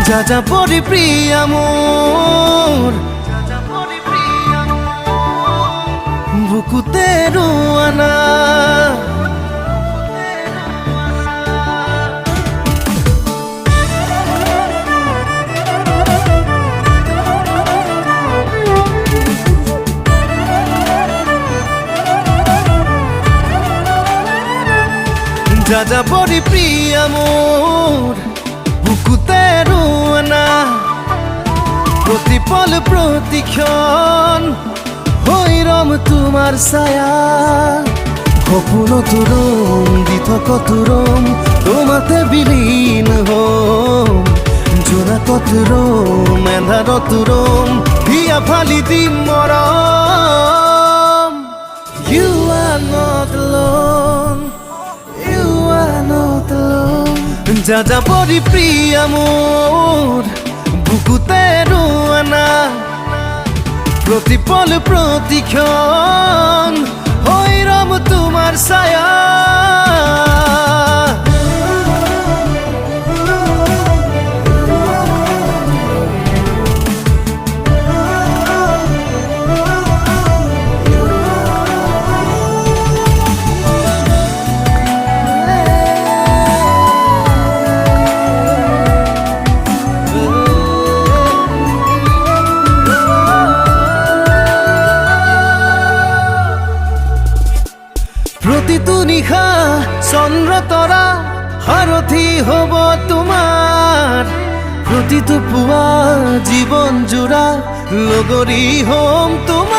যাযাবৰী প্ৰিয়া মোৰ বুকুতে ৰোৱানা যাযাবৰী প্ৰিয়া মোৰ বুকুতে ৰোৱানা প্ৰতিপল প্ৰতিক্ষণ হৈ ৰম তোমাৰ ছায়া সপোনত ৰম দি থকত ৰম তোমাতে বিলীন হম জোনাকত ৰম এন্ধাৰত ৰম হিয়া ফালি দিম মৰম You are not alone যাযাবৰী প্ৰিয়া মোৰ বুকুতে ৰোৱানা প্ৰতিপল প্ৰতিক্ষণ হৈ ৰম তোমাৰ ছায়া প্ৰতিটো নিশা চন্দ্ৰ তৰা সাৰথি হ'ব তোমাৰ প্ৰতিটো পুৱা জীৱন জোৰা লগৰী হ'ম তোমাৰ